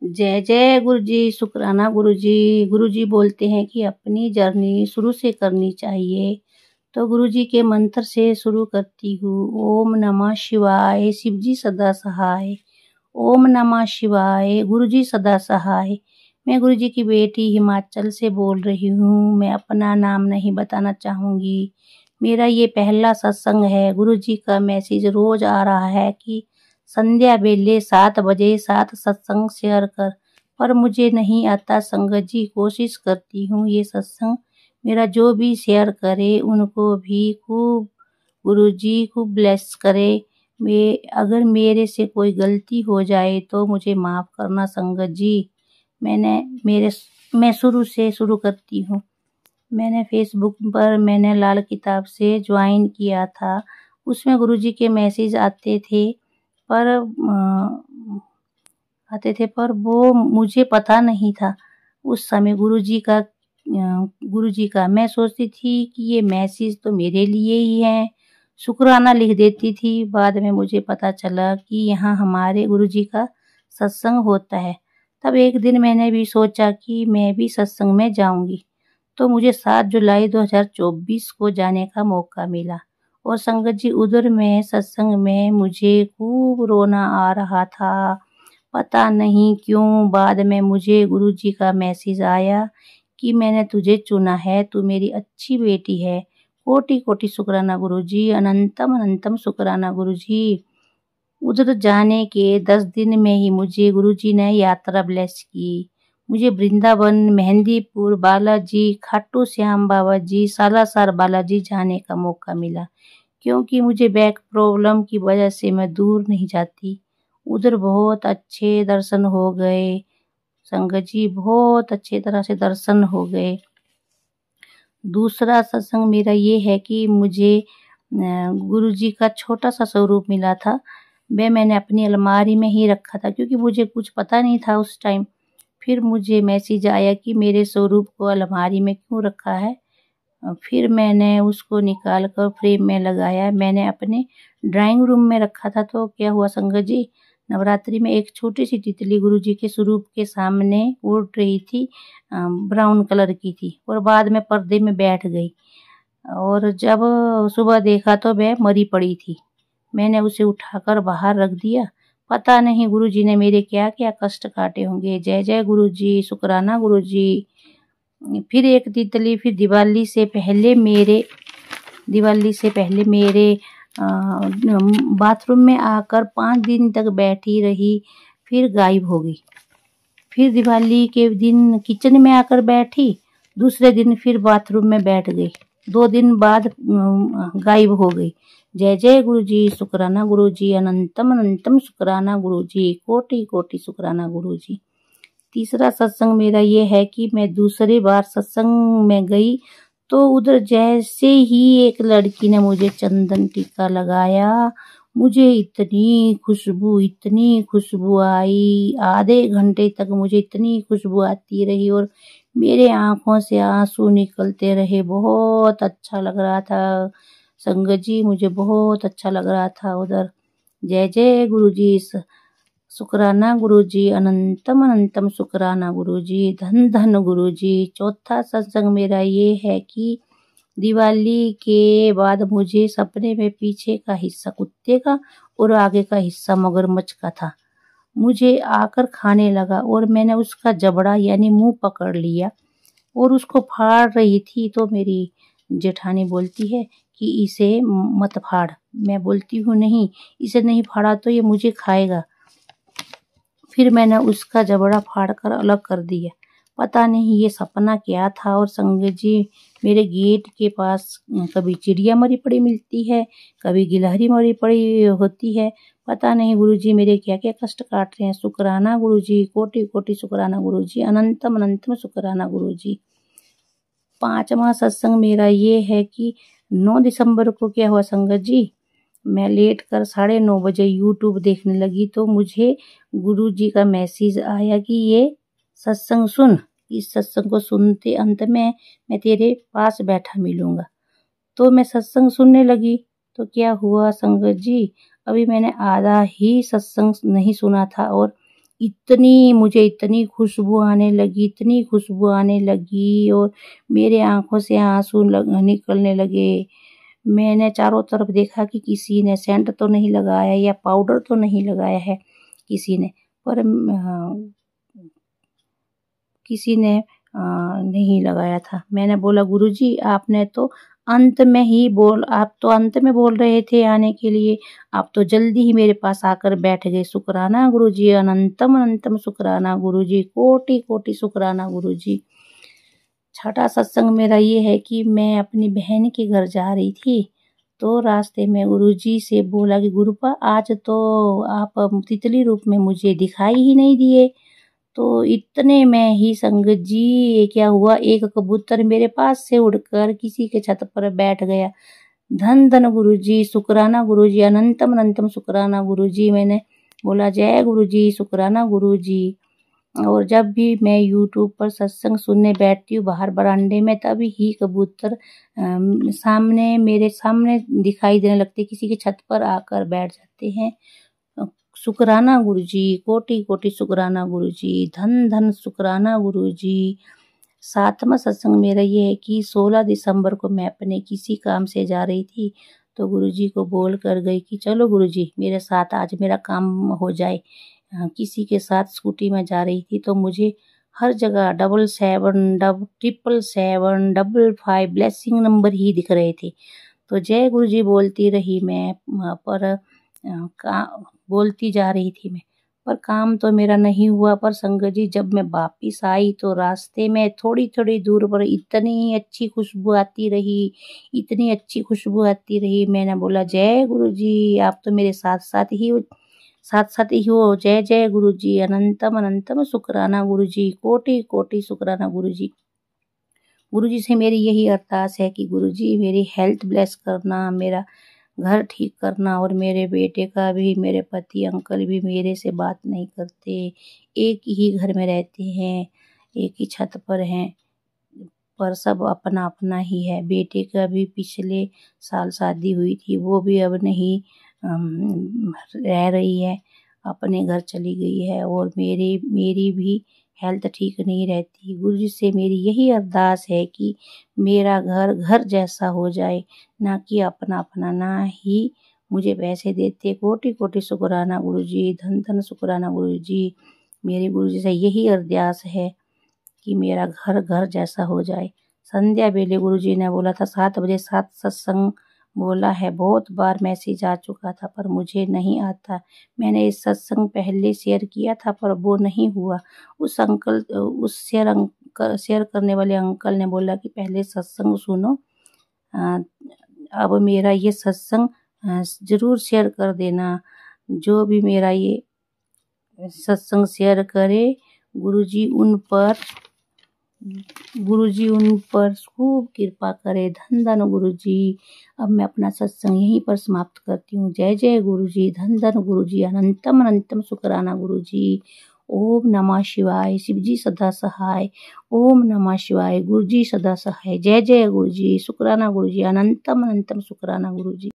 जय जय गुरु जी, शुक्राना गुरु जी। गुरु जी बोलते हैं कि अपनी जर्नी शुरू से करनी चाहिए, तो गुरु जी के मंत्र से शुरू करती हूँ। ओम नमः शिवाय, शिव जी सदा सहाय। ओम नमः शिवाय, गुरु जी सदा सहाय। मैं गुरु जी की बेटी हिमाचल से बोल रही हूँ। मैं अपना नाम नहीं बताना चाहूँगी। मेरा ये पहला सत्संग है। गुरु जी का मैसेज रोज आ रहा है कि संध्या बेले 7 बजे 7 सत्संग शेयर कर, पर मुझे नहीं आता संगत जी। कोशिश करती हूँ ये सत्संग मेरा जो भी शेयर करे उनको भी खूब गुरु जी खूब ब्लेस करे। अगर मेरे से कोई गलती हो जाए तो मुझे माफ़ करना संगत जी। मैं शुरू करती हूँ। मैंने फेसबुक पर लाल किताब से ज्वाइन किया था। उसमें गुरुजी के मैसेज आते थे पर वो मुझे पता नहीं था उस समय गुरुजी का। मैं सोचती थी कि ये मैसेज तो मेरे लिए ही है, शुक्राना लिख देती थी। बाद में मुझे पता चला कि यहाँ हमारे गुरुजी का सत्संग होता है। तब एक दिन मैंने भी सोचा कि मैं भी सत्संग में जाऊंगी, तो मुझे 7 जुलाई 2024 को जाने का मौका मिला। और संगत जी उधर में सत्संग में मुझे खूब रोना आ रहा था, पता नहीं क्यों। बाद में मुझे गुरुजी का मैसेज आया कि मैंने तुझे चुना है, तू मेरी अच्छी बेटी है। कोटि कोटि शुक्राना गुरुजी, अनंतम अनंतम शुक्राना गुरुजी। उधर जाने के 10 दिन में ही मुझे गुरुजी ने यात्रा ब्लेस की। मुझे वृंदावन, मेहंदीपुर बालाजी, खाटू श्याम बाबा जी, सालासर बालाजी जाने का मौका मिला, क्योंकि मुझे बैक प्रॉब्लम की वजह से मैं दूर नहीं जाती। उधर बहुत अच्छे दर्शन हो गए संगत जी, बहुत अच्छे तरह से दर्शन हो गए। दूसरा सत्संग मेरा ये है कि मुझे गुरुजी का छोटा सा स्वरूप मिला था। वह मैंने अपनी अलमारी में ही रखा था, क्योंकि मुझे कुछ पता नहीं था उस टाइम। फिर मुझे मैसेज आया कि मेरे स्वरूप को अलमारी में क्यों रखा है। फिर मैंने उसको निकाल कर फ्रेम में लगाया। मैंने अपने ड्राइंग रूम में रखा था। तो क्या हुआ संगत जी, नवरात्रि में एक छोटी सी तितली गुरुजी के स्वरूप के सामने उड़ रही थी, ब्राउन कलर की थी, और बाद में पर्दे में बैठ गई। और जब सुबह देखा तो वह मरी पड़ी थी। मैंने उसे उठाकर बाहर रख दिया। पता नहीं गुरुजी ने मेरे क्या क्या कष्ट काटे होंगे। जय जय गुरुजी, शुक्राना गुरुजी। फिर एक तितली फिर दिवाली से पहले मेरे बाथरूम में आकर 5 दिन तक बैठी रही, फिर गायब हो गई। फिर दिवाली के दिन किचन में आकर बैठी, दूसरे दिन फिर बाथरूम में बैठ गई, 2 दिन बाद गायब हो गई। जय जय गुरुजी, शुक्राना गुरुजी, अनंतम अनंतम शुक्राना गुरुजी, कोटि कोटि शुक्राना गुरुजी। तीसरा सत्संग मेरा ये है कि मैं दूसरी बार सत्संग में गई तो उधर जैसे ही एक लड़की ने मुझे चंदन टीका लगाया, मुझे इतनी खुशबू आई। आधे घंटे तक मुझे इतनी खुशबू आती रही और मेरे आंखों से आंसू निकलते रहे। बहुत अच्छा लग रहा था संगत जी, मुझे बहुत अच्छा लग रहा था उधर। जय जय गुरुजी, शुक्राना गुरुजी, अनंतम अनंतम शुक्राना गुरुजी, धन धन गुरुजी। चौथा सत्संग मेरा ये है कि दिवाली के बाद मुझे सपने में पीछे का हिस्सा कुत्ते का और आगे का हिस्सा मगरमच्छ का था। मुझे आकर खाने लगा और मैंने उसका जबड़ा यानी मुंह पकड़ लिया और उसको फाड़ रही थी। तो मेरी जेठानी बोलती है कि इसे मत फाड़। मैं बोलती हूँ नहीं, इसे नहीं फाड़ा तो ये मुझे खाएगा। फिर मैंने उसका जबड़ा फाड़कर अलग कर दिया। पता नहीं ये सपना क्या था। और संगत जी, मेरे गेट के पास कभी चिड़िया मरी पड़ी मिलती है, कभी गिलहरी मरी पड़ी होती है। पता नहीं गुरुजी मेरे क्या क्या कष्ट काट रहे हैं। शुक्राना गुरुजी, कोटि कोटि शुक्राना गुरुजी, अनंतम अनंतम शुक्राना गुरुजी। 5वां सत्संग मेरा ये है कि 9 दिसंबर को क्या हुआ संगत जी, मैं लेट कर 9:30 बजे यूट्यूब देखने लगी तो मुझे गुरुजी का मैसेज आया कि ये सत्संग सुन। इस सत्संग को सुनते अंत में मैं तेरे पास बैठा मिलूंगा। तो मैं सत्संग सुनने लगी। तो क्या हुआ संगत जी, अभी मैंने आधा ही सत्संग नहीं सुना था और मुझे इतनी खुशबू आने लगी, इतनी खुशबू आने लगी और मेरे आँखों से आँसू निकलने लगे। मैंने चारों तरफ देखा कि किसी ने सेंट तो नहीं लगाया या पाउडर तो नहीं लगाया है किसी ने, पर किसी ने नहीं लगाया था। मैंने बोला गुरुजी आप तो अंत में बोल रहे थे आने के लिए, आप तो जल्दी ही मेरे पास आकर बैठ गए। शुक्राना गुरुजी, अनंतम अनंतम शुक्राना गुरुजी, कोटि कोटि शुक्राना गुरुजी। छठा सत्संग मेरा ये है कि मैं अपनी बहन के घर जा रही थी, तो रास्ते में गुरुजी से बोला कि गुरुपा आज तो आप तितली रूप में मुझे दिखाई ही नहीं दिए। तो इतने में ही संगत जी क्या हुआ, एक कबूतर मेरे पास से उड़कर किसी के छत पर बैठ गया। धन धन गुरुजी, शुक्राना गुरुजी, अनंतम अनंतम शुक्राना गुरुजी। मैंने बोला जय गुरुजी, शुक्राना गुरुजी। और जब भी मैं यूट्यूब पर सत्संग सुनने बैठती हूँ बाहर बरामदे में, तभी ही कबूतर मेरे सामने दिखाई देने लगते, किसी के छत पर आकर बैठ जाते हैं। शुक्राना गुरुजी, कोटि कोटि शुक्राना गुरुजी, धन धन शुक्राना गुरुजी। सातवां सत्संग मेरा ये है कि 16 दिसंबर को मैं अपने किसी काम से जा रही थी, तो गुरुजी को बोल कर गई कि चलो गुरुजी मेरे साथ आज मेरा काम हो जाए। किसी के साथ स्कूटी में जा रही थी, तो मुझे हर जगह 777, 777, 55 ब्लेसिंग नंबर ही दिख रहे थे। तो जय गुरुजी बोलती रही मैं, पर बोलती जा रही थी मैं, पर काम तो मेरा नहीं हुआ। पर संगत जी जब मैं वापिस आई तो रास्ते में थोड़ी थोड़ी दूर पर इतनी अच्छी खुशबू आती रही, इतनी अच्छी खुशबू आती रही। मैंने बोला जय गुरुजी आप तो मेरे साथ साथ ही हो। जय जय गुरुजी, अनंतम अनंतम शुक्राना गुरुजी, कोटि कोटि शुक्राना गुरुजी। गुरुजी से मेरी यही अरदास है कि गुरुजी मेरी हेल्थ ब्लेस करना, मेरा घर ठीक करना, और मेरे बेटे का भी, मेरे पति अंकल भी मेरे से बात नहीं करते, एक ही घर में रहते हैं, एक ही छत पर हैं, पर सब अपना अपना ही है। बेटे का भी पिछले साल शादी हुई थी, वो भी अब नहीं रह रही है, अपने घर चली गई है, और मेरी भी हेल्थ ठीक नहीं रहती। गुरुजी से मेरी यही अरदास है कि मेरा घर घर जैसा हो जाए, ना कि अपना अपना, ना ही मुझे पैसे देते। कोटि कोटि शुक्राना गुरुजी, धन धन शुक्राना गुरुजी। मेरे गुरुजी से यही अरदास है कि मेरा घर घर जैसा हो जाए। संध्या बेले गुरुजी ने बोला था 7 बजे 7 सत्संग बोला है, बहुत बार मैसेज आ चुका था पर मुझे नहीं आता। मैंने इस सत्संग पहले शेयर किया था पर वो नहीं हुआ। उस शेयर करने वाले अंकल ने बोला कि पहले सत्संग सुनो, अब मेरा ये सत्संग ज़रूर शेयर कर देना। जो भी मेरा ये सत्संग शेयर करे, गुरुजी उन पर खूब कृपा करे। धन धन गुरुजी। अब मैं अपना सत्संग यहीं पर समाप्त करती हूँ। जय जय गुरुजी, धन धन गुरुजी, अनंतम अनंतम शुक्राना गुरुजी। ओम नमः शिवाय, शिवजी सदा सहाय। ओम नमः शिवाय, गुरुजी सदा सहाय। जय जय गुरुजी, शुक्राना गुरुजी, अनंतम अनंतम शुक्राना गुरुजी।